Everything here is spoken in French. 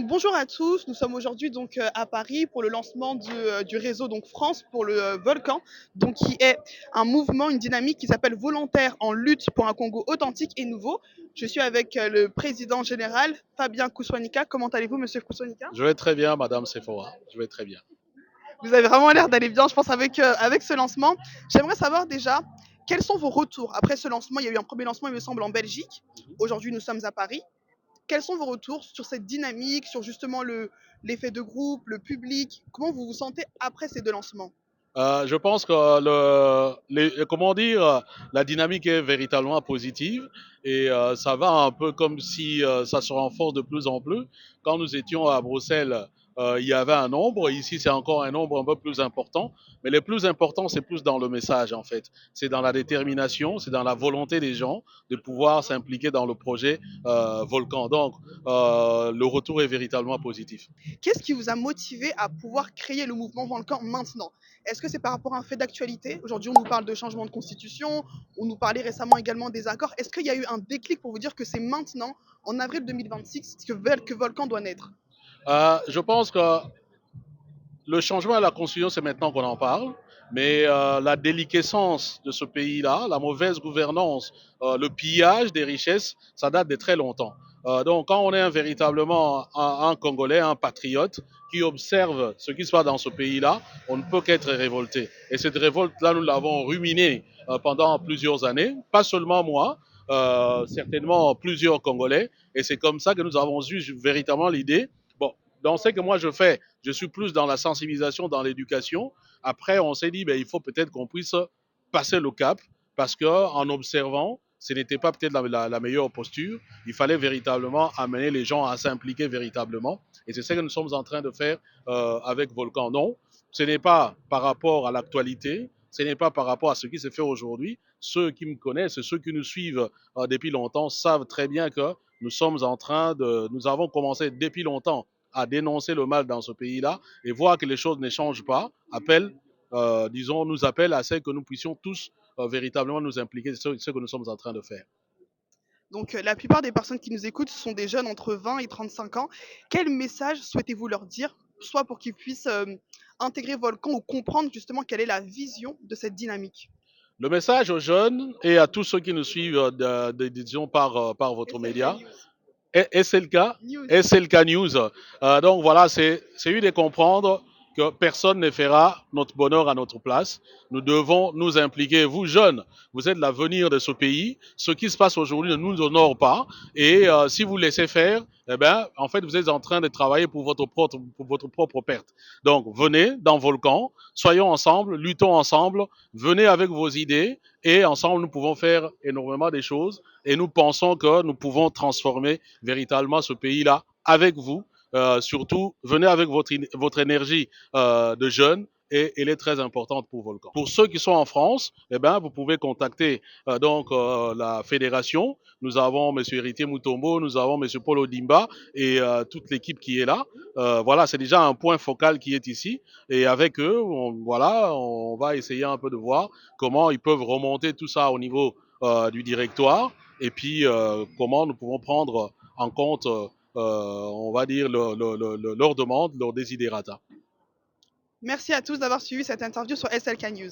Bonjour à tous, nous sommes aujourd'hui à Paris pour le lancement du réseau France pour le volcan, qui est un mouvement, une dynamique qui s'appelle Volontaires en lutte pour un Congo authentique et nouveau. Je suis avec le président général Fabien Kouswanika. Comment allez-vous, monsieur Kouswanika? Je vais très bien, Madame Sephora. Je vais très bien. Vous avez vraiment l'air d'aller bien, je pense, avec ce lancement. J'aimerais savoir déjà quels sont vos retours après ce lancement. Il y a eu un premier lancement, il me semble, en Belgique. Aujourd'hui, nous sommes à Paris. Quels sont vos retours sur cette dynamique, sur justement l'effet de groupe, le public? Comment vous vous sentez après ces deux lancements? Je pense que comment dire, la dynamique est véritablement positive et ça va un peu comme si ça se renforce de plus en plus. Quand nous étions à Bruxelles, il y avait un nombre, ici c'est encore un nombre un peu plus important, mais le plus important c'est plus dans le message en fait. C'est dans la détermination, c'est dans la volonté des gens de pouvoir s'impliquer dans le projet Volcan. Donc le retour est véritablement positif. Qu'est-ce qui vous a motivé à pouvoir créer le mouvement Volcan maintenant? Est-ce que c'est par rapport à un fait d'actualité? Aujourd'hui, on nous parle de changement de constitution, on nous parlait récemment également des accords. Est-ce qu'il y a eu un déclic pour vous dire que c'est maintenant, en avril 2026, que Volcan doit naître? Je pense que le changement à la Constitution, c'est maintenant qu'on en parle, mais la déliquescence de ce pays-là, la mauvaise gouvernance, le pillage des richesses, ça date de très longtemps. Donc, quand on est véritablement un Congolais, un patriote, qui observe ce qui se passe dans ce pays-là, on ne peut qu'être révolté. Et cette révolte-là, nous l'avons ruminée pendant plusieurs années, pas seulement moi, certainement plusieurs Congolais, et c'est comme ça que nous avons eu véritablement l'idée. Bon, dans ce que moi je fais, je suis plus dans la sensibilisation, dans l'éducation. Après, on s'est dit, ben, il faut peut-être qu'on puisse passer le cap, parce qu'en observant, ce n'était pas peut-être la meilleure posture. Il fallait véritablement amener les gens à s'impliquer véritablement. Et c'est ce que nous sommes en train de faire avec Volcan. Non, ce n'est pas par rapport à l'actualité, ce n'est pas par rapport à ce qui se fait aujourd'hui. Ceux qui me connaissent et ceux qui nous suivent depuis longtemps savent très bien que nous avons commencé depuis longtemps à dénoncer le mal dans ce pays-là et voir que les choses ne changent pas, nous appelle à ce que nous puissions tous véritablement nous impliquer, c'est ce que nous sommes en train de faire. La plupart des personnes qui nous écoutent sont des jeunes entre 20 et 35 ans. Quel message souhaitez-vous leur dire, soit pour qu'ils puissent intégrer Volcan ou comprendre justement quelle est la vision de cette dynamique? Le message aux jeunes et à tous ceux qui nous suivent, disons, par votre média, SLK News. SLK, News. SLK News. Donc voilà, c'est lui de comprendre que personne ne fera notre bonheur à notre place. Nous devons nous impliquer. Vous, jeunes, vous êtes l'avenir de ce pays. Ce qui se passe aujourd'hui ne nous honore pas. Et si vous laissez faire, eh ben, en fait, vous êtes en train de travailler pour votre propre perte. Donc, venez dans Volcan, soyons ensemble, luttons ensemble, venez avec vos idées et ensemble, nous pouvons faire énormément de choses et nous pensons que nous pouvons transformer véritablement ce pays-là avec vous. Surtout, venez avec votre énergie de jeunes et elle est très importante pour Volcan. Pour ceux qui sont en France, eh ben, vous pouvez contacter la fédération. Nous avons M. Héritier Mutombo, nous avons M. Paul Odimba et toute l'équipe qui est là. Voilà, c'est déjà un point focal qui est ici. Et avec eux, on va essayer un peu de voir comment ils peuvent remonter tout ça au niveau du directoire et puis comment nous pouvons prendre en compte, on va dire, leurs demandes, leurs desiderata. Merci à tous d'avoir suivi cette interview sur SLK News.